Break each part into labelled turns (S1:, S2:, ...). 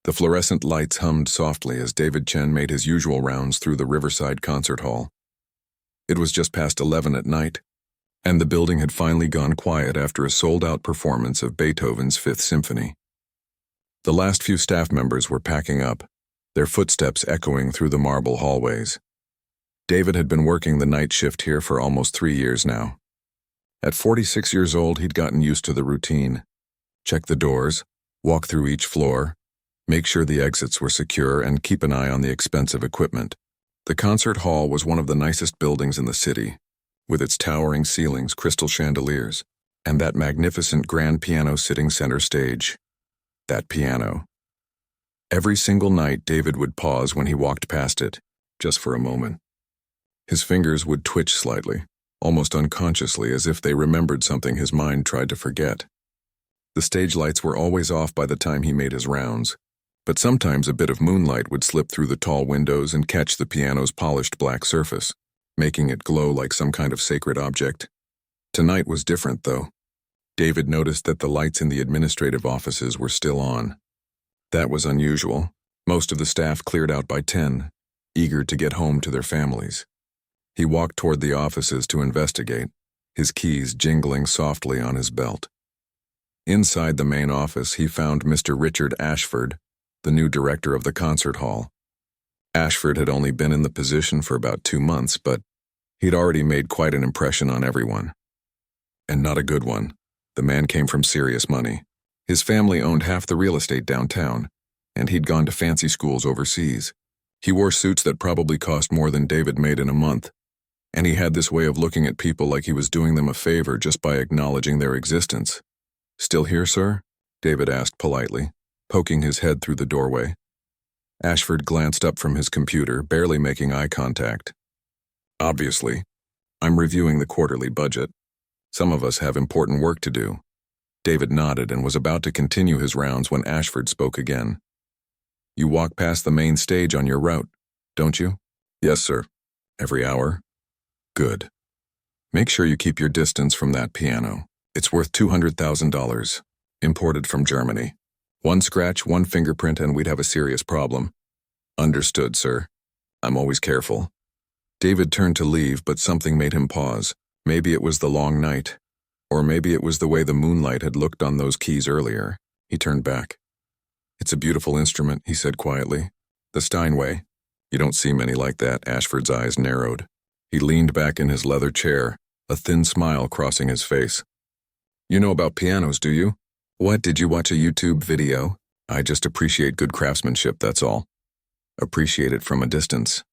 S1: The fluorescent lights hummed softly as David Chen made his usual rounds through the Riverside Concert Hall. It was just past 11 at night, and the building had finally gone quiet after a sold-out performance of Beethoven's Fifth Symphony. The last few staff members were packing up, their footsteps echoing through the marble hallways. David had been working the night shift here for almost 3 years now. At 46 years old, he'd gotten used to the routine. Check the doors, walk through each floor, make sure the exits were secure, and keep an eye on the expensive equipment. The concert hall was one of the nicest buildings in the city, with its towering ceilings, crystal chandeliers, and that magnificent grand piano sitting center stage. That piano. Every single night, David would pause when he walked past it, just for a moment. His fingers would twitch slightly, almost unconsciously, as if they remembered something his mind tried to forget. The stage lights were always off by the time he made his rounds, but sometimes a bit of moonlight would slip through the tall windows and catch the piano's polished black surface, making it glow like some kind of sacred object. Tonight was different, though. David noticed that the lights in the administrative offices were still on. That was unusual. Most of the staff cleared out by 10, eager to get home to their families. He walked toward the offices to investigate, his keys jingling softly on his belt. Inside the main office, he found Mr. Richard Ashford, the new director of the concert hall. Ashford had only been in the position for about 2 months, but he'd already made quite an impression on everyone. And not a good one. The man came from serious money. His family owned half the real estate downtown, and he'd gone to fancy schools overseas. He wore suits that probably cost more than David made in a month, and he had this way of looking at people like he was doing them a favor just by acknowledging their existence. "Still here, sir?" David asked politely, poking his head through the doorway. Ashford glanced up from his computer, barely making eye contact. "Obviously. I'm reviewing the quarterly budget. Some of us have important work to do." David nodded and was about to continue his rounds when Ashford spoke again. "You walk past the main stage on your route, don't you?" "Yes, sir. Every hour." "Good. Make sure you keep your distance from that piano. It's worth $200,000, imported from Germany. One scratch, one fingerprint, and we'd have a serious problem." "Understood, sir. I'm always careful." David turned to leave, but something made him pause. Maybe it was the long night, or maybe it was the way the moonlight had looked on those keys earlier. He turned back. "It's a beautiful instrument," he said quietly. "The Steinway. You don't see many like that." Ashford's eyes narrowed. He leaned back in his leather chair, a thin smile crossing his face. "You know about pianos, do you?" "What, did you watch a YouTube video?" "I just appreciate good craftsmanship, that's all." "Appreciate it from a distance."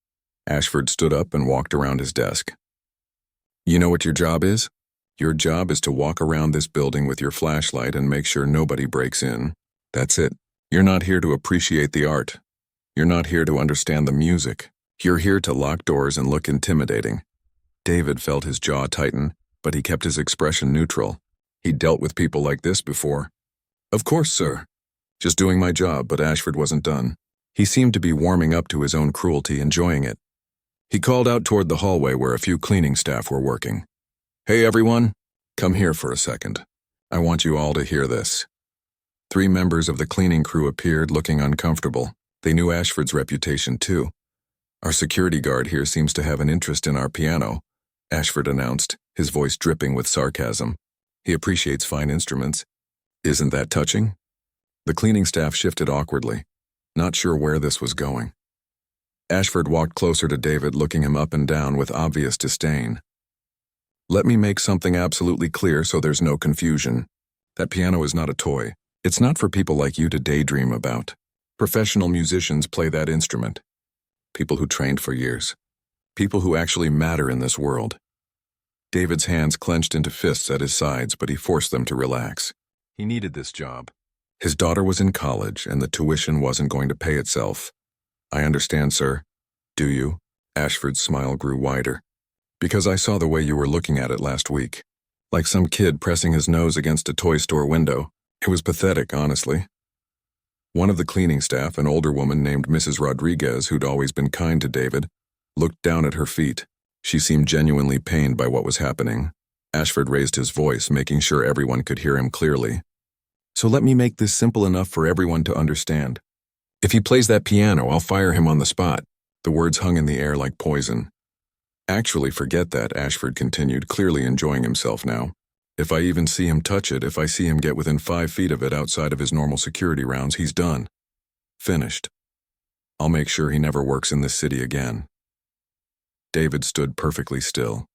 S1: Ashford stood up and walked around his desk. "You know what your job is? Your job is to walk around this building with your flashlight and make sure nobody breaks in. That's it. You're not here to appreciate the art. You're not here to understand the music. You're here to lock doors and look intimidating." David felt his jaw tighten, but he kept his expression neutral. He'd dealt with people like this before. "Of course, sir. Just doing my job," but Ashford wasn't done. He seemed to be warming up to his own cruelty, enjoying it. He called out toward the hallway where a few cleaning staff were working. "Hey, everyone, come here for a second. I want you all to hear this." 3 members of the cleaning crew appeared, looking uncomfortable. They knew Ashford's reputation, too. "Our security guard here seems to have an interest in our piano," Ashford announced, his voice dripping with sarcasm. "He appreciates fine instruments. Isn't that touching?" The cleaning staff shifted awkwardly, not sure where this was going. Ashford walked closer to David, looking him up and down with obvious disdain. "Let me make something absolutely clear so there's no confusion. That piano is not a toy. It's not for people like you to daydream about. Professional musicians play that instrument. People who trained for years. People who actually matter in this world." David's hands clenched into fists at his sides, but he forced them to relax. He needed this job. His daughter was in college, and the tuition wasn't going to pay itself. "I understand, sir." "Do you?" Ashford's smile grew wider. "Because I saw the way you were looking at it last week. Like some kid pressing his nose against a toy store window. It was pathetic, honestly." One of the cleaning staff, an older woman named Mrs. Rodriguez, who'd always been kind to David, looked down at her feet. She seemed genuinely pained by what was happening. Ashford raised his voice, making sure everyone could hear him clearly. "So let me make this simple enough for everyone to understand. If he plays that piano, I'll fire him on the spot. The words hung in the air like poison. Actually, forget that, Ashford continued, clearly enjoying himself now. If I even see him touch it, if I see him get within 5 feet of it outside of his normal security rounds, he's done. Finished. I'll make sure he never works in this city again. David stood perfectly still.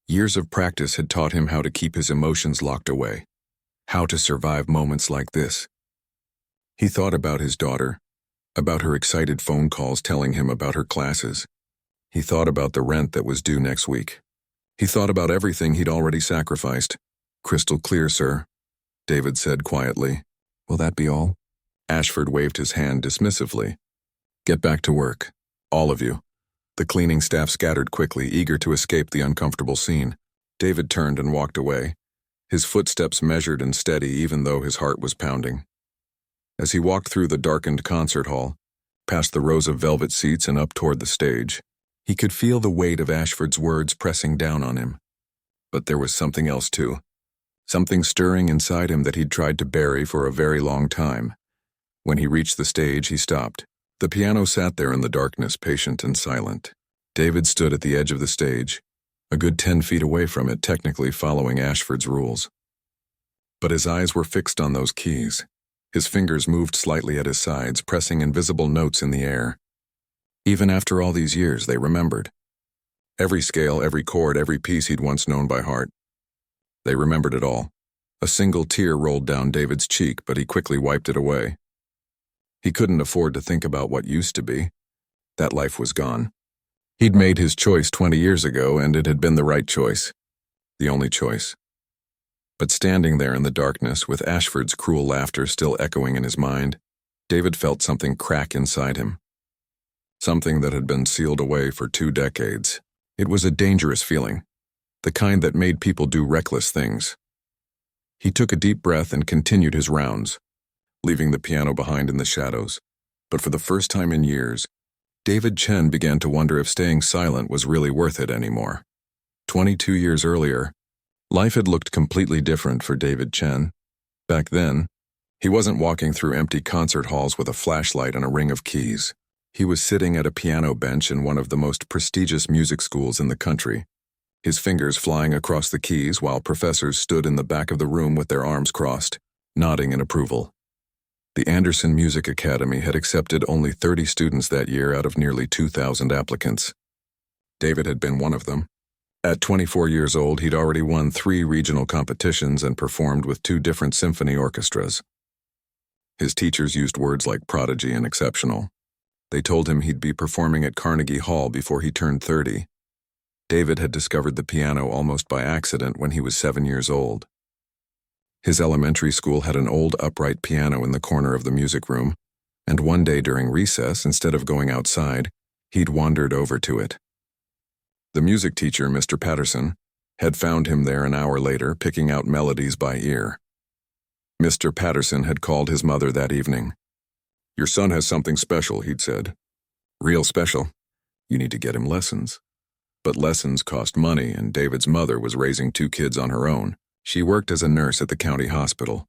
S1: Years of practice had taught him how to keep his emotions locked away, how to survive moments like this. He thought about his daughter, about her excited phone calls telling him about her classes. He thought about the rent that was due next week. He thought about everything he'd already sacrificed. Crystal clear, sir, David said quietly. Will that be all? Ashford waved his hand dismissively. Get back to work, all of you. The cleaning staff scattered quickly, eager to escape the uncomfortable scene. David turned and walked away, his footsteps measured and steady even though his heart was pounding. As he walked through the darkened concert hall, past the rows of velvet seats and up toward the stage, he could feel the weight of Ashford's words pressing down on him. But there was something else too. Something stirring inside him that he'd tried to bury for a very long time. When he reached the stage, he stopped. The piano sat there in the darkness, patient and silent. David stood at the edge of the stage, a good 10 feet away from it, technically following Ashford's rules. But his eyes were fixed on those keys. His fingers moved slightly at his sides, pressing invisible notes in the air. Even after all these years, they remembered. Every scale, every chord, every piece he'd once known by heart. They remembered it all. A single tear rolled down David's cheek, but he quickly wiped it away. He couldn't afford to think about what used to be. That life was gone. He'd made his choice 20 years ago, and it had been the right choice. The only choice. But standing there in the darkness, with Ashford's cruel laughter still echoing in his mind, David felt something crack inside him. Something that had been sealed away for 2 decades. It was a dangerous feeling, the kind that made people do reckless things. He took a deep breath and continued his rounds, leaving the piano behind in the shadows. But for the first time in years, David Chen began to wonder if staying silent was really worth it anymore. 22 years earlier, life had looked completely different for David Chen. Back then, he wasn't walking through empty concert halls with a flashlight and a ring of keys. He was sitting at a piano bench in one of the most prestigious music schools in the country, his fingers flying across the keys while professors stood in the back of the room with their arms crossed, nodding in approval. The Anderson Music Academy had accepted only 30 students that year out of nearly 2,000 applicants. David had been one of them. At 24 years old, he'd already won 3 regional competitions and performed with 2 different symphony orchestras. His teachers used words like prodigy and exceptional. They told him he'd be performing at Carnegie Hall before he turned 30. David had discovered the piano almost by accident when he was 7 years old. His elementary school had an old upright piano in the corner of the music room, and one day during recess, instead of going outside, he'd wandered over to it. The music teacher, Mr. Patterson, had found him there an hour later, picking out melodies by ear. Mr. Patterson had called his mother that evening. "Your son has something special," he'd said. "Real special. You need to get him lessons." But lessons cost money, and David's mother was raising 2 kids on her own. She worked as a nurse at the county hospital,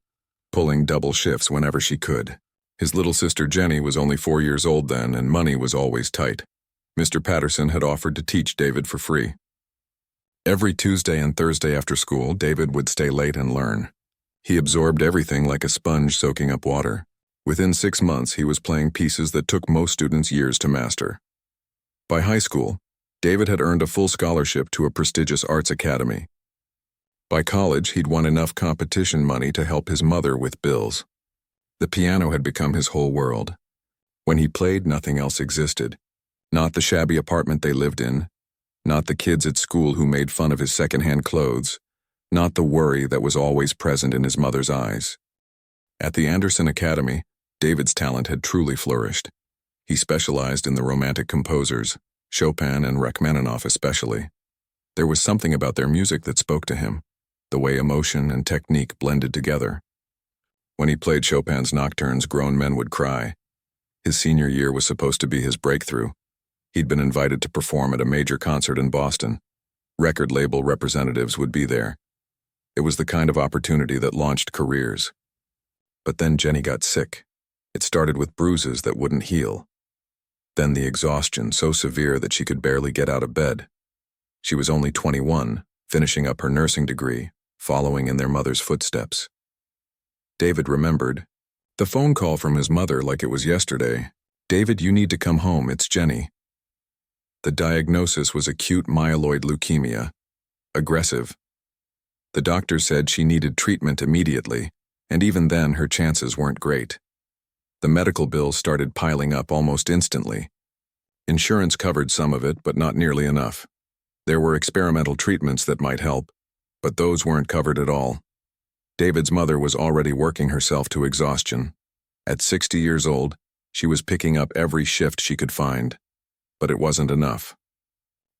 S1: pulling double shifts whenever she could. His little sister Jenny was only 4 years old then, and money was always tight. Mr. Patterson had offered to teach David for free. Every Tuesday and Thursday after school, David would stay late and learn. He absorbed everything like a sponge soaking up water. Within 6 months, he was playing pieces that took most students years to master. By high school, David had earned a full scholarship to a prestigious arts academy. By college, he'd won enough competition money to help his mother with bills. The piano had become his whole world. When he played, nothing else existed. Not the shabby apartment they lived in, not the kids at school who made fun of his secondhand clothes, not the worry that was always present in his mother's eyes. At the Anderson Academy, David's talent had truly flourished. He specialized in the romantic composers, Chopin and Rachmaninoff especially. There was something about their music that spoke to him, the way emotion and technique blended together. When he played Chopin's nocturnes, grown men would cry. His senior year was supposed to be his breakthrough. He'd been invited to perform at a major concert in Boston. Record label representatives would be there. It was the kind of opportunity that launched careers. But then Jenny got sick. It started with bruises that wouldn't heal. Then the exhaustion so severe that she could barely get out of bed. She was only 21, finishing up her nursing degree, following in their mother's footsteps. David remembered the phone call from his mother like it was yesterday. "David, you need to come home, it's Jenny." The diagnosis was acute myeloid leukemia, aggressive. The doctor said she needed treatment immediately, and even then her chances weren't great. The medical bills started piling up almost instantly. Insurance covered some of it, but not nearly enough. There were experimental treatments that might help, but those weren't covered at all. David's mother was already working herself to exhaustion. At 60 years old, she was picking up every shift she could find, but it wasn't enough.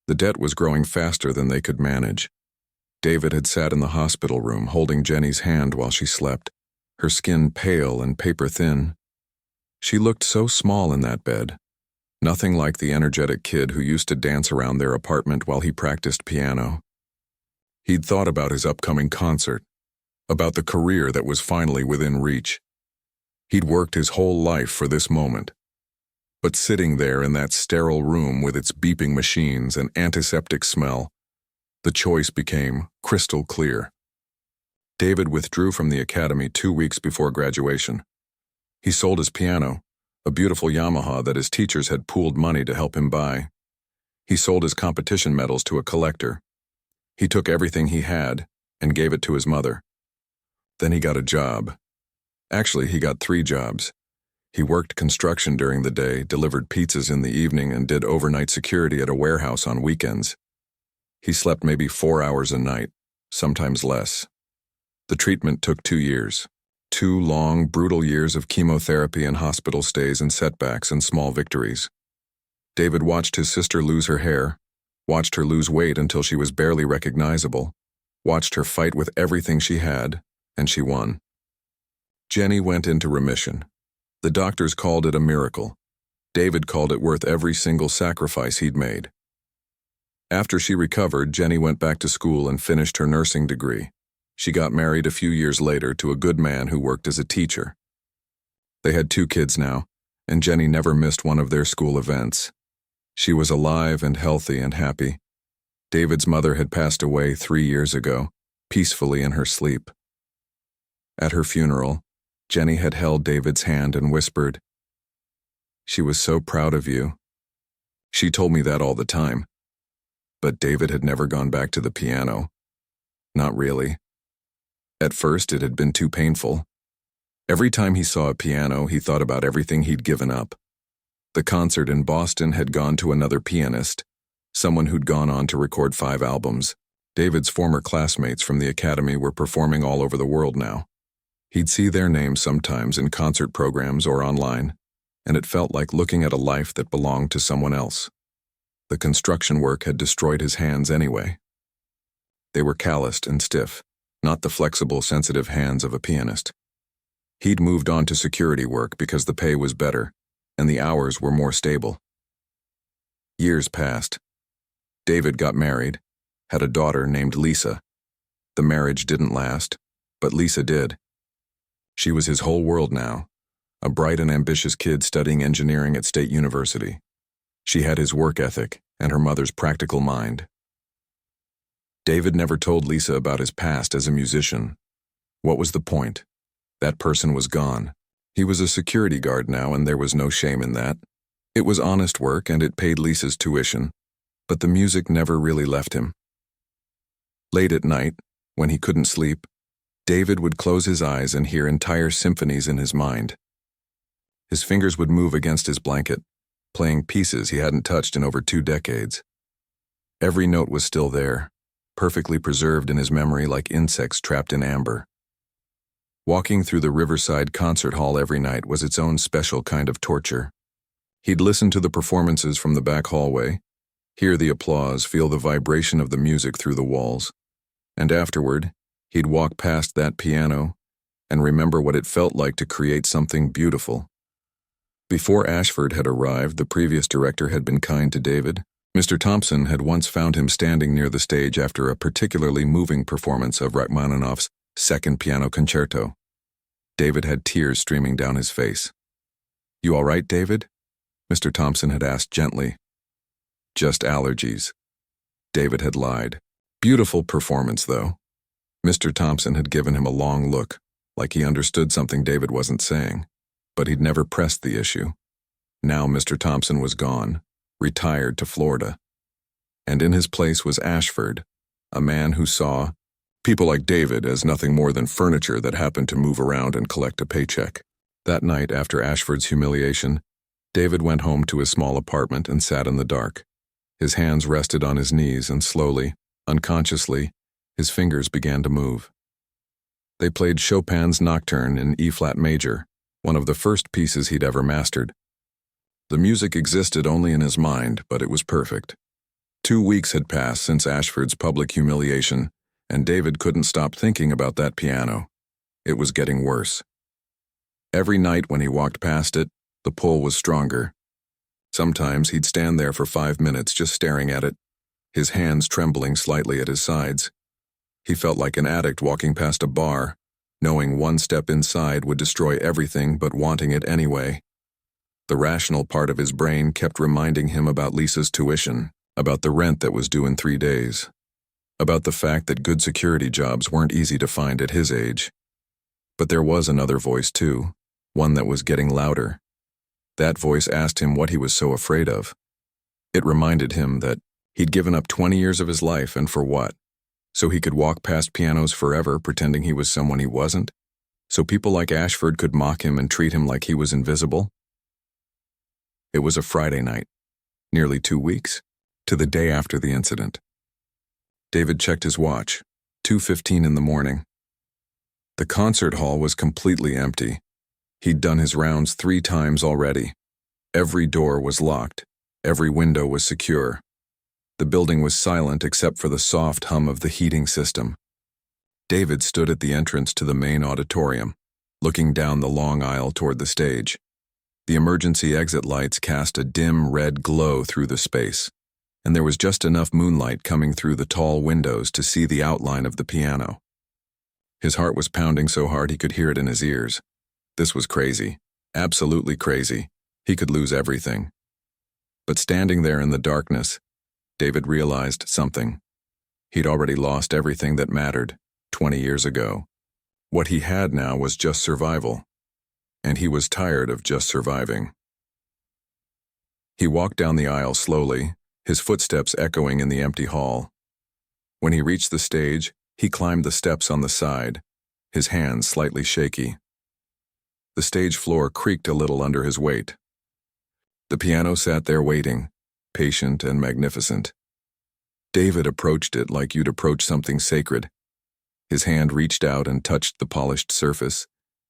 S1: The debt was growing faster than they could manage. David had sat in the hospital room holding Jenny's hand while she slept, her skin pale and paper-thin. She looked so small in that bed, nothing like the energetic kid who used to dance around their apartment while he practiced piano. He'd thought about his upcoming concert, about the career that was finally within reach. He'd worked his whole life for this moment. But sitting there in that sterile room with its beeping machines and antiseptic smell, the choice became crystal clear. David withdrew from the academy 2 weeks before graduation. He sold his piano, a beautiful Yamaha that his teachers had pooled money to help him buy. He sold his competition medals to a collector. He took everything he had and gave it to his mother. Then he got a job. Actually, he got 3 jobs. He worked construction during the day, delivered pizzas in the evening, and did overnight security at a warehouse on weekends. He slept maybe 4 hours a night, sometimes less. The treatment took 2 years. 2 long, brutal years of chemotherapy and hospital stays and setbacks and small victories. David watched his sister lose her hair, watched her lose weight until she was barely recognizable, watched her fight with everything she had, and she won. Jenny went into remission. The doctors called it a miracle. David called it worth every single sacrifice he'd made. After she recovered, Jenny went back to school and finished her nursing degree. She got married a few years later to a good man who worked as a teacher. They had 2 kids now, and Jenny never missed one of their school events. She was alive and healthy and happy. David's mother had passed away 3 years ago, peacefully in her sleep. At her funeral, Jenny had held David's hand and whispered, "She was so proud of you." She told me that all the time. But David had never gone back to the piano. Not really. At first, it had been too painful. Every time he saw a piano, he thought about everything he'd given up. The concert in Boston had gone to another pianist, someone who'd gone on to record 5 albums. David's former classmates from the academy were performing all over the world now. He'd see their names sometimes in concert programs or online, and it felt like looking at a life that belonged to someone else. The construction work had destroyed his hands anyway. They were calloused and stiff, not the flexible, sensitive hands of a pianist. He'd moved on to security work because the pay was better, and the hours were more stable. Years passed. David got married, had a daughter named Lisa. The marriage didn't last, but Lisa did. She was his whole world now, a bright and ambitious kid studying engineering at State University. She had his work ethic and her mother's practical mind. David never told Lisa about his past as a musician. What was the point? That person was gone. He was a security guard now, and there was no shame in that. It was honest work, and it paid Lisa's tuition, but the music never really left him. Late at night, when he couldn't sleep, David would close his eyes and hear entire symphonies in his mind. His fingers would move against his blanket, playing pieces he hadn't touched in over 2 decades. Every note was still there, perfectly preserved in his memory like insects trapped in amber. Walking through the Riverside concert hall every night was its own special kind of torture. He'd listen to the performances from the back hallway, hear the applause, feel the vibration of the music through the walls, and afterward, he'd walk past that piano and remember what it felt like to create something beautiful. Before Ashford had arrived, the previous director had been kind to David. Mr. Thompson had once found him standing near the stage after a particularly moving performance of Rachmaninoff's Second Piano Concerto. David had tears streaming down his face. "You all right, David?" Mr. Thompson had asked gently. "Just allergies." David had lied. Beautiful performance, though. Mr. Thompson had given him a long look, like he understood something David wasn't saying, but he'd never pressed the issue. Now Mr. Thompson was gone, retired to Florida. And in his place was Ashford, a man who saw people like David as nothing more than furniture that happened to move around and collect a paycheck. That night, after Ashford's humiliation, David went home to his small apartment and sat in the dark. His hands rested on his knees and slowly, unconsciously, his fingers began to move. They played Chopin's Nocturne in E-flat major, one of the first pieces he'd ever mastered. The music existed only in his mind, but it was perfect. 2 weeks had passed since Ashford's public humiliation, and David couldn't stop thinking about that piano. It was getting worse. Every night when he walked past it, the pull was stronger. Sometimes he'd stand there for 5 minutes just staring at it, his hands trembling slightly at his sides. He felt like an addict walking past a bar, knowing one step inside would destroy everything but wanting it anyway. The rational part of his brain kept reminding him about Lisa's tuition, about the rent that was due in 3 days, about the fact that good security jobs weren't easy to find at his age. But there was another voice too, one that was getting louder. That voice asked him what he was so afraid of. It reminded him that he'd given up 20 years of his life, and for what? So he could walk past pianos forever pretending he was someone he wasn't? So people like Ashford could mock him and treat him like he was invisible? It was a Friday night, nearly 2 weeks, to the day after the incident. David checked his watch, 2:15 in the morning. The concert hall was completely empty. He'd done his rounds 3 times already. Every door was locked. Every window was secure. The building was silent except for the soft hum of the heating system. David stood at the entrance to the main auditorium, looking down the long aisle toward the stage. The emergency exit lights cast a dim red glow through the space, and there was just enough moonlight coming through the tall windows to see the outline of the piano. His heart was pounding so hard he could hear it in his ears. This was crazy, absolutely crazy. He could lose everything. But standing there in the darkness, David realized something. He'd already lost everything that mattered 20 years ago. What he had now was just survival, and he was tired of just surviving. He walked down the aisle slowly, his footsteps echoing in the empty hall. When he reached the stage, he climbed the steps on the side, his hands slightly shaky. The stage floor creaked a little under his weight. The piano sat there waiting, patient and magnificent. David approached it like you'd approach something sacred. His hand reached out and touched the polished surface,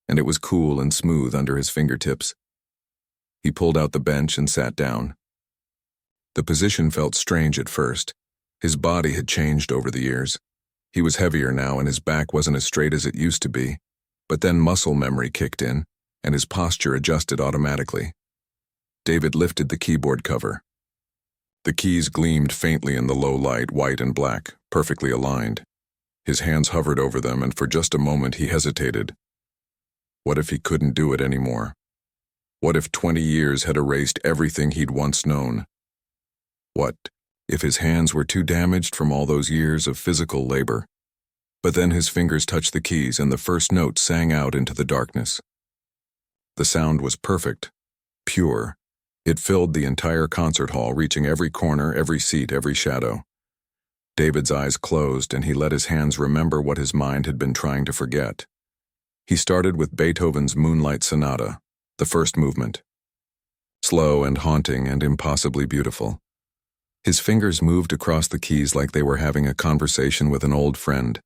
S1: and it was cool and smooth under his fingertips. He pulled out the bench and sat down. The position felt strange at first. His body had changed over the years. He was heavier now and his back wasn't as straight as it used to be, but then muscle memory kicked in, and his posture adjusted automatically. David lifted the keyboard cover. The keys gleamed faintly in the low light, white and black, perfectly aligned. His hands hovered over them, and for just a moment he hesitated. What if he couldn't do it anymore? What if 20 years had erased everything he'd once known? What if his hands were too damaged from all those years of physical labor? But then his fingers touched the keys, and the first note sang out into the darkness. The sound was perfect, pure. It filled the entire concert hall, reaching every corner, every seat, every shadow. David's eyes closed, and he let his hands remember what his mind had been trying to forget. He started with Beethoven's Moonlight Sonata, the first movement. Slow and haunting and impossibly beautiful. His fingers moved across the keys like they were having a conversation with an old friend.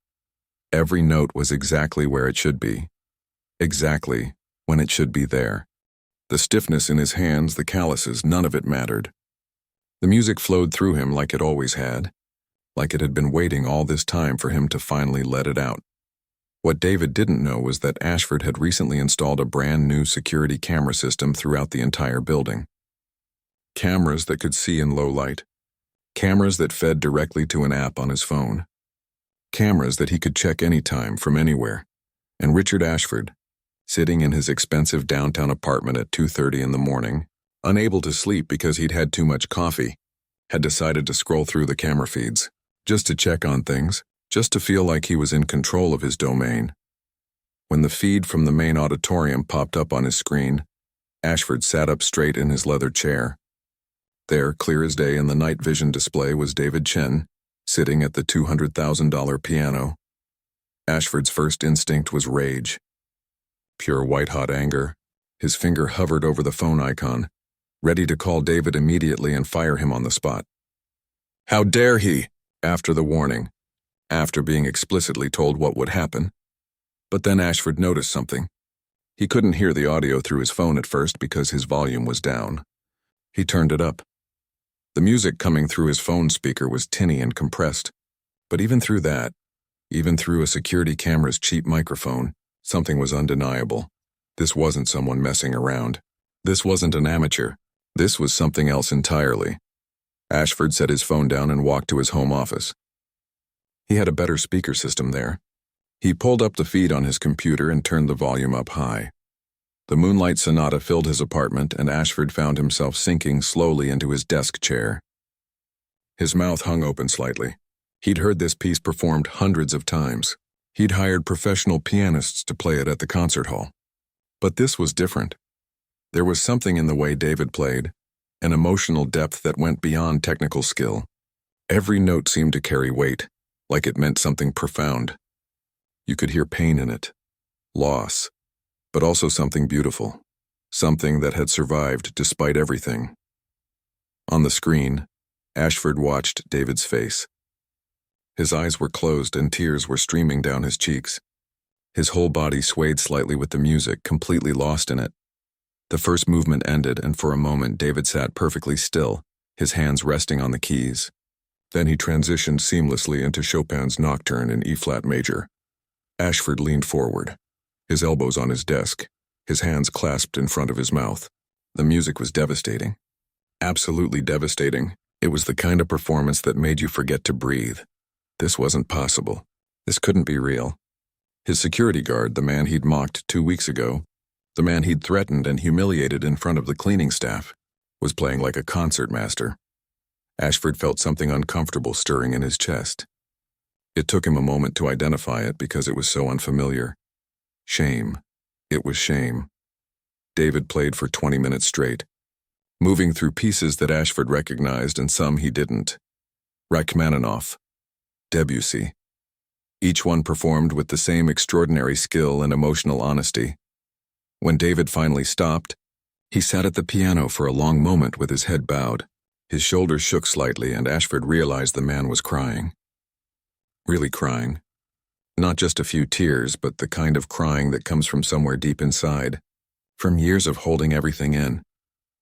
S1: Every note was exactly where it should be. Exactly when it should be there. The stiffness in his hands, the calluses, none of it mattered. The music flowed through him like it always had, like it had been waiting all this time for him to finally let it out. What David didn't know was that Ashford had recently installed a brand new security camera system throughout the entire building. Cameras that could see in low light. Cameras that fed directly to an app on his phone. Cameras that he could check anytime from anywhere. And Richard Ashford, sitting in his expensive downtown apartment at 2:30 in the morning, unable to sleep because he'd had too much coffee, had decided to scroll through the camera feeds, just to check on things, just to feel like he was in control of his domain. When the feed from the main auditorium popped up on his screen, Ashford sat up straight in his leather chair. There, clear as day in the night vision display, was David Chen, sitting at the $200,000 piano. Ashford's first instinct was rage. Pure white-hot anger. His finger hovered over the phone icon, ready to call David immediately and fire him on the spot. How dare he, after the warning, after being explicitly told what would happen. But then Ashford noticed something. He couldn't hear the audio through his phone at first because his volume was down. He turned it up. The music coming through his phone speaker was tinny and compressed, but even through that, even through a security camera's cheap microphone, something was undeniable. This wasn't someone messing around. This wasn't an amateur. This was something else entirely. Ashford set his phone down and walked to his home office. He had a better speaker system there. He pulled up the feed on his computer and turned the volume up high. The Moonlight Sonata filled his apartment, and Ashford found himself sinking slowly into his desk chair. His mouth hung open slightly. He'd heard this piece performed hundreds of times. He'd hired professional pianists to play it at the concert hall. But this was different. There was something in the way David played, an emotional depth that went beyond technical skill. Every note seemed to carry weight, like it meant something profound. You could hear pain in it, loss, but also something beautiful, something that had survived despite everything. On the screen, Ashford watched David's face. His eyes were closed and tears were streaming down his cheeks. His whole body swayed slightly with the music, completely lost in it. The first movement ended, and for a moment David sat perfectly still, his hands resting on the keys. Then he transitioned seamlessly into Chopin's Nocturne in E-flat major. Ashford leaned forward, his elbows on his desk, his hands clasped in front of his mouth. The music was devastating. Absolutely devastating. It was the kind of performance that made you forget to breathe. This wasn't possible. This couldn't be real. His security guard, the man he'd mocked 2 weeks ago, the man he'd threatened and humiliated in front of the cleaning staff, was playing like a concert master. Ashford felt something uncomfortable stirring in his chest. It took him a moment to identify it because it was so unfamiliar. Shame. It was shame. David played for 20 minutes straight, moving through pieces that Ashford recognized and some he didn't. Rachmaninoff, Debussy. Each one performed with the same extraordinary skill and emotional honesty. When David finally stopped, he sat at the piano for a long moment with his head bowed. His shoulders shook slightly, and Ashford realized the man was crying. Really crying. Not just a few tears, but the kind of crying that comes from somewhere deep inside. From years of holding everything in.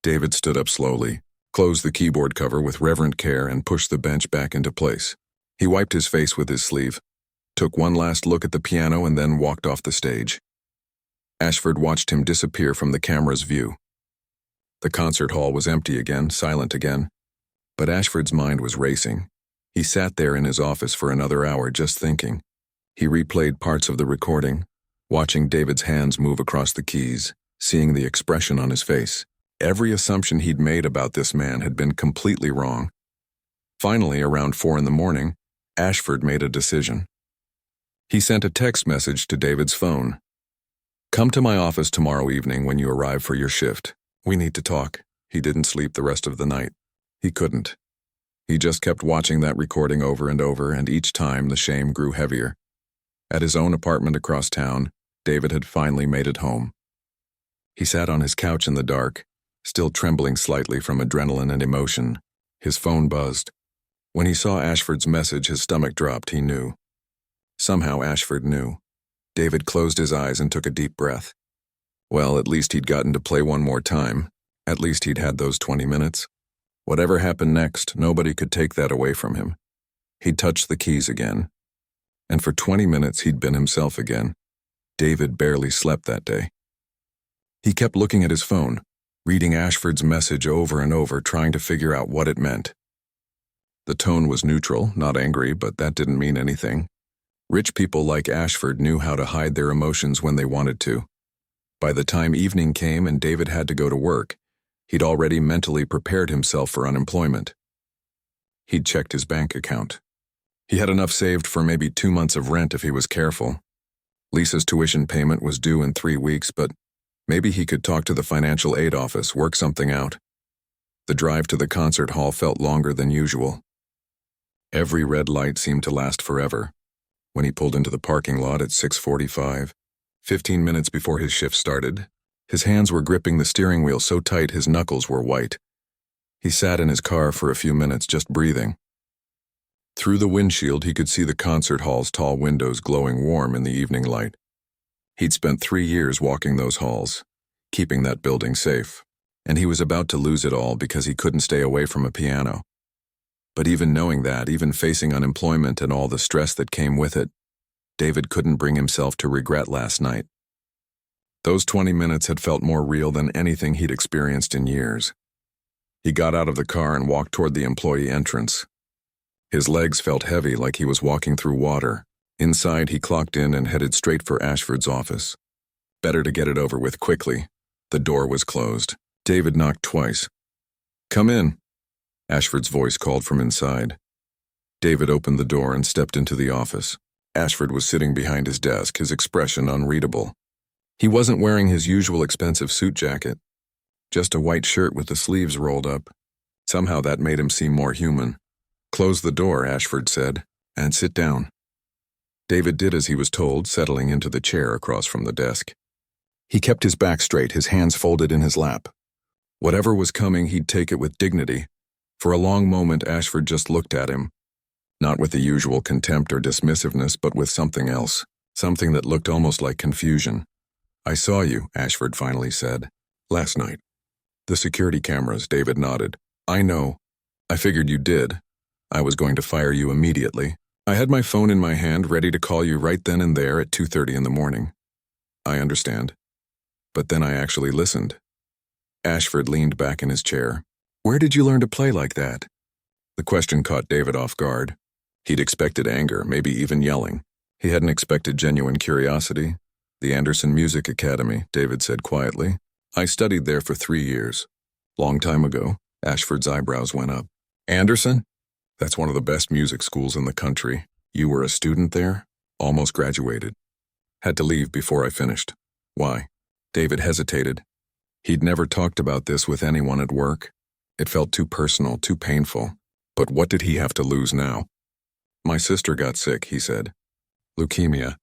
S1: David stood up slowly, closed the keyboard cover with reverent care, and pushed the bench back into place. He wiped his face with his sleeve, took one last look at the piano, and then walked off the stage. Ashford watched him disappear from the camera's view. The concert hall was empty again, silent again. But Ashford's mind was racing. He sat there in his office for another hour just thinking. He replayed parts of the recording, watching David's hands move across the keys, seeing the expression on his face. Every assumption he'd made about this man had been completely wrong. Finally, around 4 in the morning, Ashford made a decision. He sent a text message to David's phone. "Come to my office tomorrow evening when you arrive for your shift. We need to talk." He didn't sleep the rest of the night. He couldn't. He just kept watching that recording over and over, and each time the shame grew heavier. At his own apartment across town, David had finally made it home. He sat on his couch in the dark, still trembling slightly from adrenaline and emotion. His phone buzzed. When he saw Ashford's message, his stomach dropped. He knew. Somehow Ashford knew. David closed his eyes and took a deep breath. Well, at least he'd gotten to play one more time. At least he'd had those 20 minutes. Whatever happened next, nobody could take that away from him. He'd touched the keys again. And for 20 minutes, he'd been himself again. David barely slept that day. He kept looking at his phone, reading Ashford's message over and over, trying to figure out what it meant. The tone was neutral, not angry, but that didn't mean anything. Rich people like Ashford knew how to hide their emotions when they wanted to. By the time evening came and David had to go to work, he'd already mentally prepared himself for unemployment. He'd checked his bank account. He had enough saved for maybe 2 months of rent if he was careful. Lisa's tuition payment was due in 3 weeks, but maybe he could talk to the financial aid office, work something out. The drive to the concert hall felt longer than usual. Every red light seemed to last forever. When he pulled into the parking lot at 6:45, 15 minutes before his shift started, his hands were gripping the steering wheel so tight his knuckles were white. He sat in his car for a few minutes just breathing. Through the windshield he could see the concert hall's tall windows glowing warm in the evening light. He'd spent 3 years walking those halls, keeping that building safe, and he was about to lose it all because he couldn't stay away from a piano. But even knowing that, even facing unemployment and all the stress that came with it, David couldn't bring himself to regret last night. Those 20 minutes had felt more real than anything he'd experienced in years. He got out of the car and walked toward the employee entrance. His legs felt heavy like he was walking through water. Inside, he clocked in and headed straight for Ashford's office. Better to get it over with quickly. The door was closed. David knocked twice. "Come in," Ashford's voice called from inside. David opened the door and stepped into the office. Ashford was sitting behind his desk, his expression unreadable. He wasn't wearing his usual expensive suit jacket, just a white shirt with the sleeves rolled up. Somehow that made him seem more human. "Close the door," Ashford said, "and sit down." David did as he was told, settling into the chair across from the desk. He kept his back straight, his hands folded in his lap. Whatever was coming, he'd take it with dignity. For a long moment, Ashford just looked at him, not with the usual contempt or dismissiveness, but with something else, something that looked almost like confusion. "I saw you," Ashford finally said. "Last night." "The security cameras," David nodded. "I know. I figured you did. I was going to fire you immediately. I had my phone in my hand ready to call you right then and there at 2:30 in the morning." "I understand. But then I actually listened." Ashford leaned back in his chair. "Where did you learn to play like that?" The question caught David off guard. He'd expected anger, maybe even yelling. He hadn't expected genuine curiosity. "The Anderson Music Academy," David said quietly. "I studied there for 3 years. Long time ago." Ashford's eyebrows went up. "Anderson? That's one of the best music schools in the country. You were a student there? Almost graduated." "Had to leave before I finished." "Why?" David hesitated. He'd never talked about this with anyone at work. It felt too personal, too painful. But what did he have to lose now? "My sister got sick," he said. "Leukemia.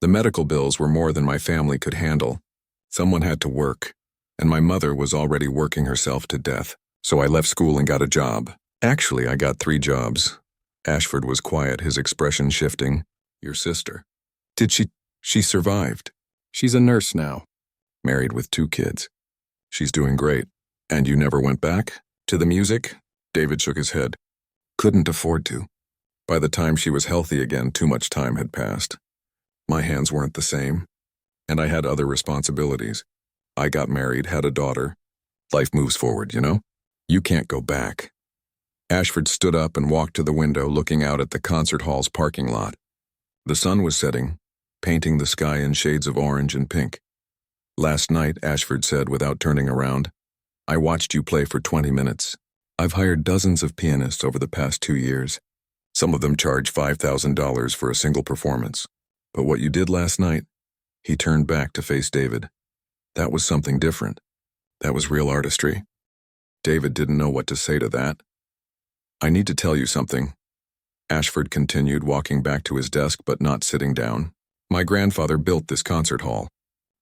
S1: The medical bills were more than my family could handle. Someone had to work, and my mother was already working herself to death. So I left school and got a job. Actually, I got 3 jobs." Ashford was quiet, his expression shifting. "Your sister. Did she survived? She's a nurse now. Married with 2 kids. She's doing great. And you never went back? To the music?" David shook his head. "Couldn't afford to. By the time she was healthy again, too much time had passed. My hands weren't the same. And I had other responsibilities. I got married, had a daughter. Life moves forward, you know? You can't go back." Ashford stood up and walked to the window, looking out at the concert hall's parking lot. The sun was setting, painting the sky in shades of orange and pink. "Last night," Ashford said without turning around, "I watched you play for 20 minutes. I've hired dozens of pianists over the past 2 years. Some of them charge $5,000 for a single performance. But what you did last night," he turned back to face David, "that was something different. That was real artistry." David didn't know what to say to that. "I need to tell you something," Ashford continued, walking back to his desk but not sitting down. "My grandfather built this concert hall.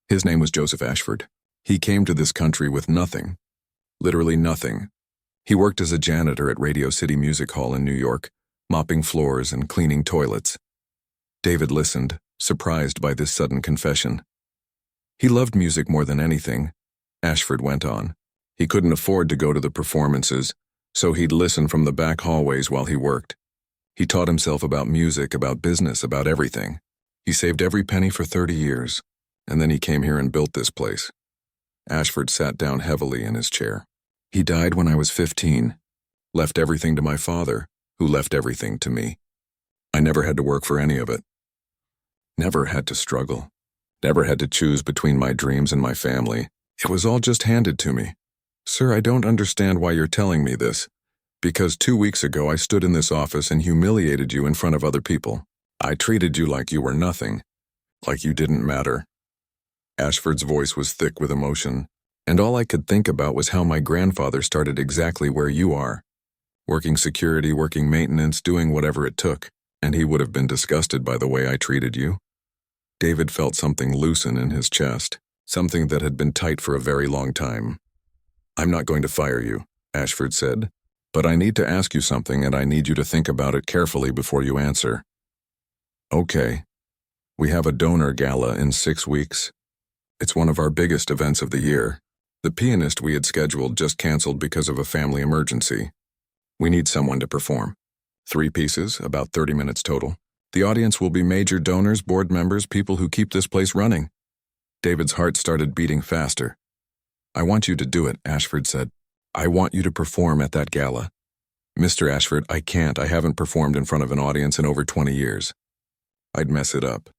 S1: His name was Joseph Ashford. He came to this country with nothing. Literally nothing. He worked as a janitor at Radio City Music Hall in New York, mopping floors and cleaning toilets." David listened, surprised by this sudden confession. "He loved music more than anything," Ashford went on. "He couldn't afford to go to the performances, so he'd listen from the back hallways while he worked. He taught himself about music, about business, about everything. He saved every penny for 30 years, and then he came here and built this place." Ashford sat down heavily in his chair. "He died when I was 15, left everything to my father, who left everything to me. I never had to work for any of it. Never had to struggle. Never had to choose between my dreams and my family. It was all just handed to me. Sir, I don't understand why you're telling me this. Because 2 weeks ago I stood in this office and humiliated you in front of other people. I treated you like you were nothing, like you didn't matter. Ashford's voice was thick with emotion, and all I could think about was how my grandfather started exactly where you are. Working security, working maintenance, doing whatever it took, and he would have been disgusted by the way I treated you. David felt something loosen in his chest, something that had been tight for a very long time. I'm not going to fire you, Ashford said, but I need to ask you something and I need you to think about it carefully before you answer. Okay. We have a donor gala in 6 weeks. It's one of our biggest events of the year. The pianist we had scheduled just canceled because of a family emergency. We need someone to perform. 3 pieces, about 30 minutes total. The audience will be major donors, board members, people who keep this place running. David's heart started beating faster. I want you to do it, Ashford said. I want you to perform at that gala. Mr. Ashford, I can't. I haven't performed in front of an audience in over 20 years. I'd mess it up.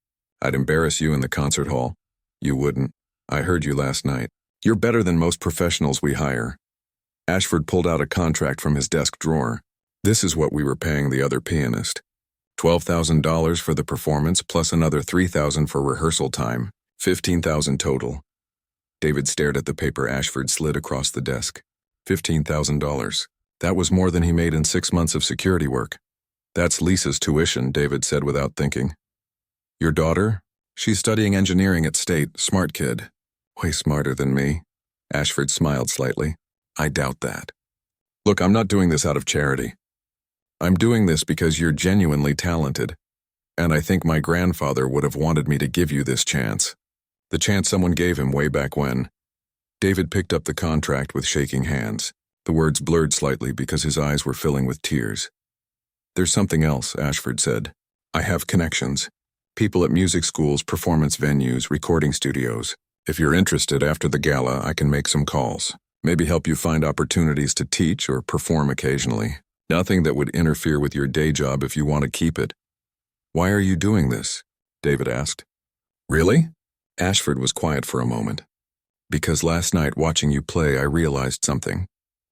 S1: I'd embarrass you in the concert hall. You wouldn't. I heard you last night. You're better than most professionals we hire. Ashford pulled out a contract from his desk drawer. This is what we were paying the other pianist. $12,000 for the performance plus another $3,000 for rehearsal time. $15,000 total. David stared at the paper Ashford slid across the desk. $15,000. That was more than he made in 6 months of security work. That's Lisa's tuition, David said without thinking. Your daughter? She's studying engineering at State, smart kid. Way smarter than me. Ashford smiled slightly. I doubt that. Look, I'm not doing this out of charity. I'm doing this because you're genuinely talented, and I think my grandfather would have wanted me to give you this chance. The chance someone gave him way back when. David picked up the contract with shaking hands. The words blurred slightly because his eyes were filling with tears. There's something else, Ashford said. I have connections. People at music schools, performance venues, recording studios. If you're interested after the gala, I can make some calls. Maybe help you find opportunities to teach or perform occasionally. Nothing that would interfere with your day job if you want to keep it. Why are you doing this? David asked. Really? Ashford was quiet for a moment. Because last night watching you play, I realized something.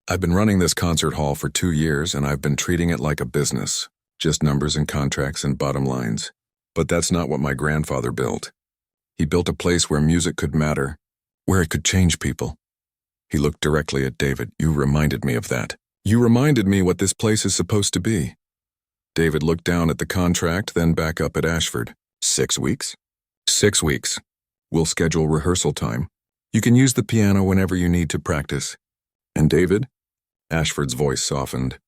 S1: I've been running this concert hall for 2 years and I've been treating it like a business. Just numbers and contracts and bottom lines. But that's not what my grandfather built. He built a place where music could matter, where it could change people. He looked directly at David. You reminded me of that. You reminded me what this place is supposed to be. David looked down at the contract, then back up at Ashford. 6 weeks? 6 weeks. We'll schedule rehearsal time. You can use the piano whenever you need to practice. And David? Ashford's voice softened.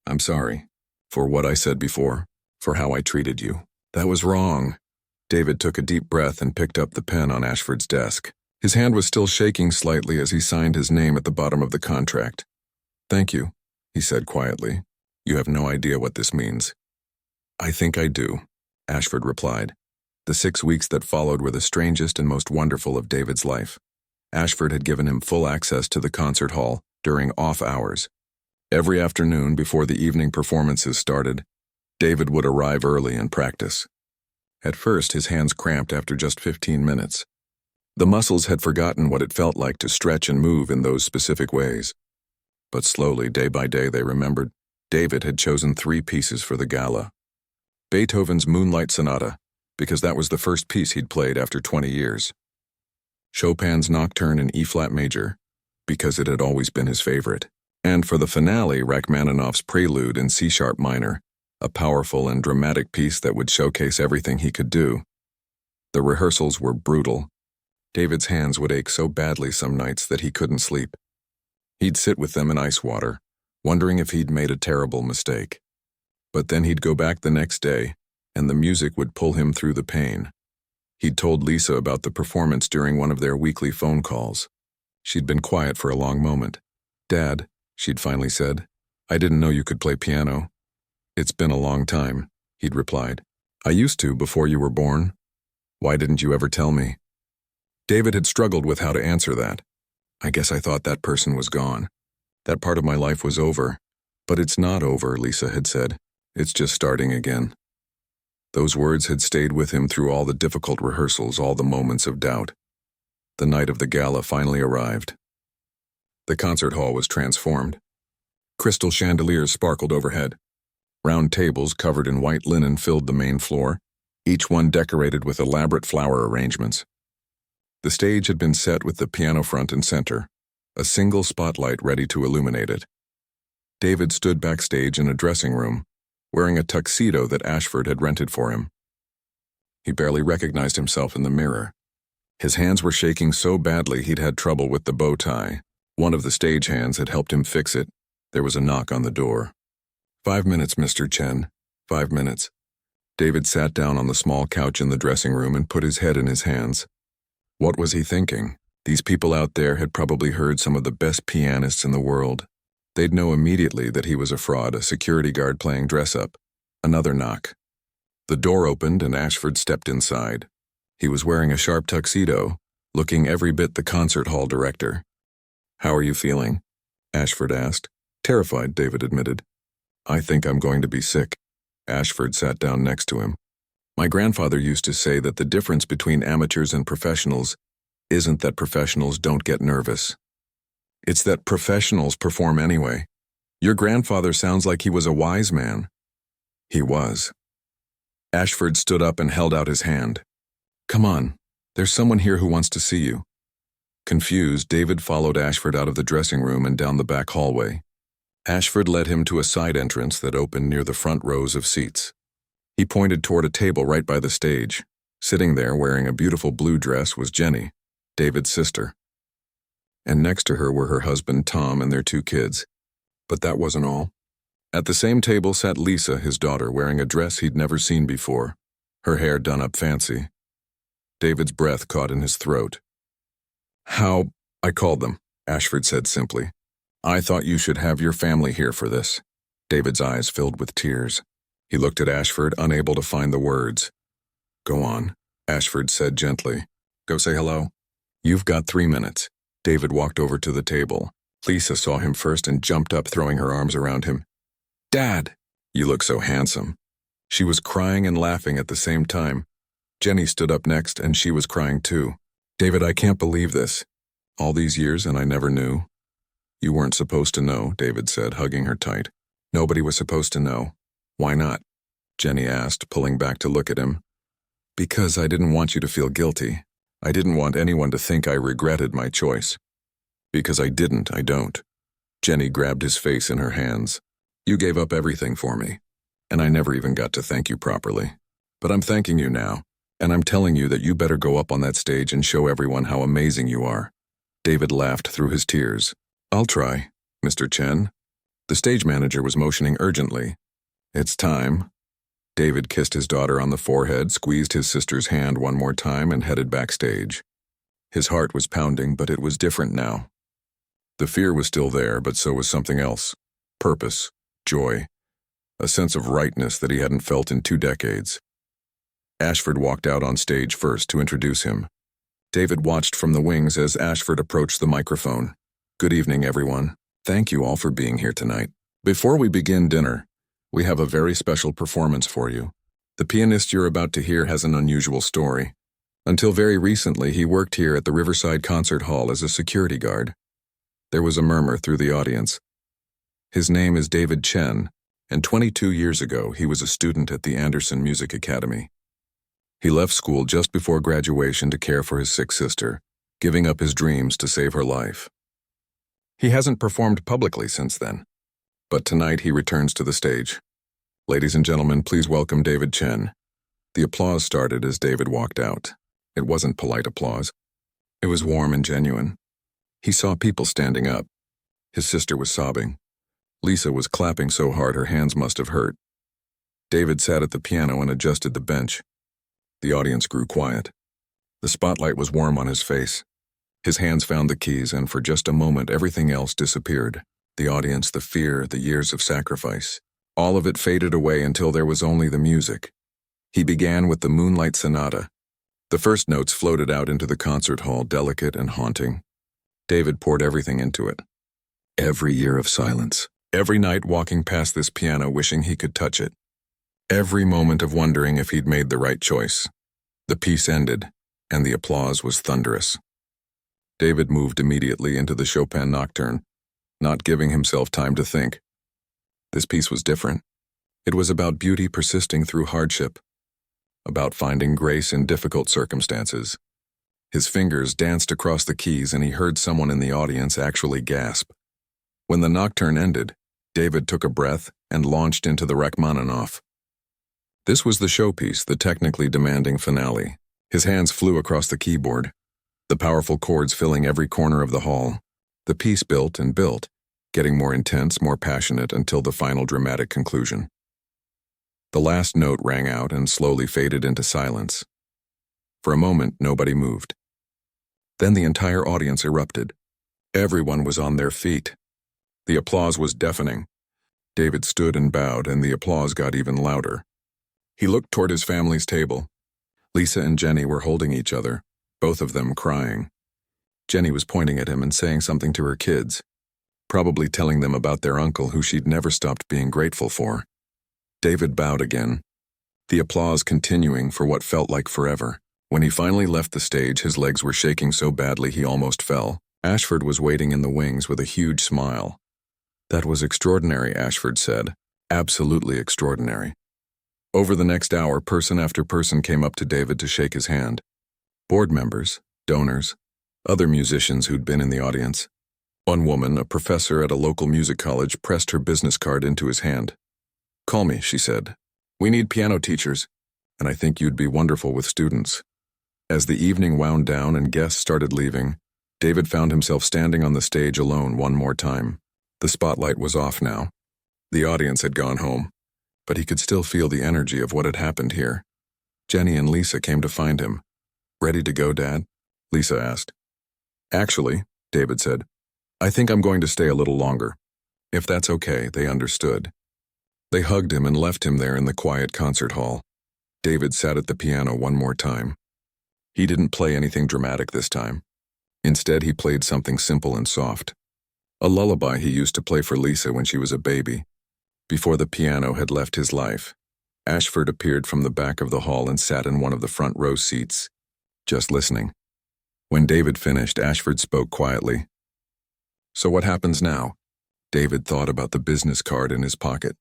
S1: I'm sorry for what I said before, for how I treated you. That was wrong. David took a deep breath and picked up the pen on Ashford's desk. His hand was still shaking slightly as he signed his name at the bottom of the contract. Thank you, he said quietly. You have no idea what this means. I think I do, Ashford replied. The 6 weeks that followed were the strangest and most wonderful of David's life. Ashford had given him full access to the concert hall during off hours. Every afternoon before the evening performances started, David would arrive early and practice. At first, his hands cramped after just 15 minutes. The muscles had forgotten what it felt like to stretch and move in those specific ways. But slowly, day by day, they remembered. David had chosen 3 pieces for the gala. Beethoven's Moonlight Sonata, because that was the first piece he'd played after 20 years. Chopin's Nocturne in E-flat major, because it had always been his favorite. And for the finale, Rachmaninoff's Prelude in C-sharp minor, a powerful and dramatic piece that would showcase everything he could do. The rehearsals were brutal. David's hands would ache so badly some nights that he couldn't sleep. He'd sit with them in ice water, wondering if he'd made a terrible mistake. But then he'd go back the next day, and the music would pull him through the pain. He'd told Lisa about the performance during one of their weekly phone calls. She'd been quiet for a long moment. Dad, she'd finally said, I didn't know you could play piano. It's been a long time, he'd replied. I used to before you were born. Why didn't you ever tell me? David had struggled with how to answer that. I guess I thought that person was gone. That part of my life was over. But it's not over, Lisa had said. It's just starting again. Those words had stayed with him through all the difficult rehearsals, all the moments of doubt. The night of the gala finally arrived. The concert hall was transformed. Crystal chandeliers sparkled overhead. Round tables covered in white linen filled the main floor, each one decorated with elaborate flower arrangements. The stage had been set with the piano front and center, a single spotlight ready to illuminate it. David stood backstage in a dressing room, wearing a tuxedo that Ashford had rented for him. He barely recognized himself in the mirror. His hands were shaking so badly he'd had trouble with the bow tie. One of the stage hands had helped him fix it. There was a knock on the door. 5 minutes, Mr. Chen. 5 minutes. David sat down on the small couch in the dressing room and put his head in his hands. What was he thinking? These people out there had probably heard some of the best pianists in the world. They'd know immediately that he was a fraud, a security guard playing dress-up. Another knock. The door opened and Ashford stepped inside. He was wearing a sharp tuxedo, looking every bit the concert hall director. "How are you feeling?" Ashford asked. "Terrified," David admitted. "I think I'm going to be sick." Ashford sat down next to him. "My grandfather used to say that the difference between amateurs and professionals isn't that professionals don't get nervous. It's that professionals perform anyway. Your grandfather sounds like he was a wise man." He was. Ashford stood up and held out his hand. "Come on, there's someone here who wants to see you." Confused, David followed Ashford out of the dressing room and down the back hallway. Ashford led him to a side entrance that opened near the front rows of seats. He pointed toward a table right by the stage. Sitting there, wearing a beautiful blue dress, was Jenny, David's sister. And next to her were her husband Tom and their 2 kids. But that wasn't all. At the same table sat Lisa, his daughter, wearing a dress he'd never seen before, her hair done up fancy. David's breath caught in his throat. I called them," Ashford said simply. "I thought you should have your family here for this." David's eyes filled with tears. He looked at Ashford, unable to find the words. "Go on," Ashford said gently. "Go say hello." "You've got 3 minutes." David walked over to the table. Lisa saw him first and jumped up, throwing her arms around him. "Dad, you look so handsome." She was crying and laughing at the same time. Jenny stood up next, and she was crying too. "David, I can't believe this. All these years and I never knew." "You weren't supposed to know," David said, hugging her tight. "Nobody was supposed to know." "Why not?" Jenny asked, pulling back to look at him. "Because I didn't want you to feel guilty. I didn't want anyone to think I regretted my choice." "Because I don't." Jenny grabbed his face in her hands. "You gave up everything for me, and I never even got to thank you properly. But I'm thanking you now, and I'm telling you that you better go up on that stage and show everyone how amazing you are." David laughed through his tears. "I'll try, Mr. Chen." The stage manager was motioning urgently. "It's time." David kissed his daughter on the forehead, squeezed his sister's hand one more time, and headed backstage. His heart was pounding, but it was different now. The fear was still there, but so was something else. Purpose, joy, a sense of rightness that he hadn't felt in 2 decades. Ashford walked out on stage first to introduce him. David watched from the wings as Ashford approached the microphone. "Good evening, everyone. Thank you all for being here tonight. Before we begin dinner, we have a very special performance for you. The pianist you're about to hear has an unusual story. Until very recently, he worked here at the Riverside Concert Hall as a security guard." There was a murmur through the audience. "His name is David Chen, and 22 years ago, he was a student at the Anderson Music Academy. He left school just before graduation to care for his sick sister, giving up his dreams to save her life. He hasn't performed publicly since then, but tonight he returns to the stage. Ladies and gentlemen, please welcome David Chen." The applause started as David walked out. It wasn't polite applause. It was warm and genuine. He saw people standing up. His sister was sobbing. Lisa was clapping so hard her hands must have hurt. David sat at the piano and adjusted the bench. The audience grew quiet. The spotlight was warm on his face. His hands found the keys, and for just a moment everything else disappeared. The audience, the fear, the years of sacrifice. All of it faded away until there was only the music. He began with the Moonlight Sonata. The first notes floated out into the concert hall, delicate and haunting. David poured everything into it. Every year of silence. Every night walking past this piano wishing he could touch it. every moment of wondering if he'd made the right choice. The piece ended, and the applause was thunderous. David moved immediately into the Chopin Nocturne, not giving himself time to think. This piece was different. It was about beauty persisting through hardship, about finding grace in difficult circumstances. His fingers danced across the keys and he heard someone in the audience actually gasp. When the nocturne ended, David took a breath and launched into the Rachmaninoff. This was the showpiece, the technically demanding finale. His hands flew across the keyboard, the powerful chords filling every corner of the hall. The piece built and built, getting more intense, more passionate until the final dramatic conclusion. The last note rang out and slowly faded into silence. For a moment, nobody moved. Then the entire audience erupted. Everyone was on their feet. The applause was deafening. David stood and bowed, and the applause got even louder. He looked toward his family's table. Lisa and Jenny were holding each other, both of them crying. Jenny was pointing at him and saying something to her kids, probably telling them about their uncle who she'd never stopped being grateful for. David bowed again, the applause continuing for what felt like forever. When he finally left the stage, his legs were shaking so badly he almost fell. Ashford was waiting in the wings with a huge smile. "That was extraordinary," Ashford said. "Absolutely extraordinary." Over the next hour, person after person came up to David to shake his hand. Board members, donors, other musicians who'd been in the audience. One woman, a professor at a local music college, pressed her business card into his hand. "Call me," she said. "We need piano teachers, and I think you'd be wonderful with students." As the evening wound down and guests started leaving, David found himself standing on the stage alone one more time. The spotlight was off now. The audience had gone home, but he could still feel the energy of what had happened here. Jenny and Lisa came to find him. "Ready to go, Dad?" Lisa asked. "Actually," David said, "I think I'm going to stay a little longer." If that's okay, they understood. They hugged him and left him there in the quiet concert hall. David sat at the piano one more time. He didn't play anything dramatic this time. Instead, he played something simple and soft. A lullaby he used to play for Lisa when she was a baby. Before the piano had left his life, Ashford appeared from the back of the hall and sat in one of the front row seats, just listening. When David finished, Ashford spoke quietly. "So what happens now?" David thought about the business card in his pocket,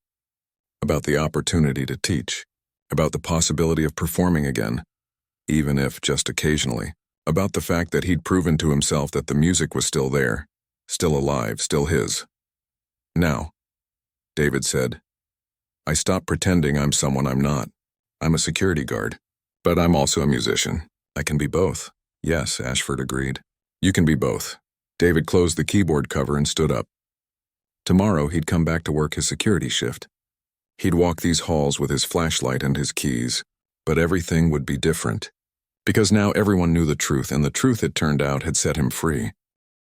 S1: about the opportunity to teach, about the possibility of performing again, even if just occasionally, about the fact that he'd proven to himself that the music was still there, still alive, still his. "Now," David said, "I stopped pretending I'm someone I'm not. I'm a security guard, but I'm also a musician. I can be both." "Yes," Ashford agreed. "You can be both." David closed the keyboard cover and stood up. Tomorrow he'd come back to work his security shift. He'd walk these halls with his flashlight and his keys, but everything would be different. Because now everyone knew the truth, and the truth, it turned out, had set him free.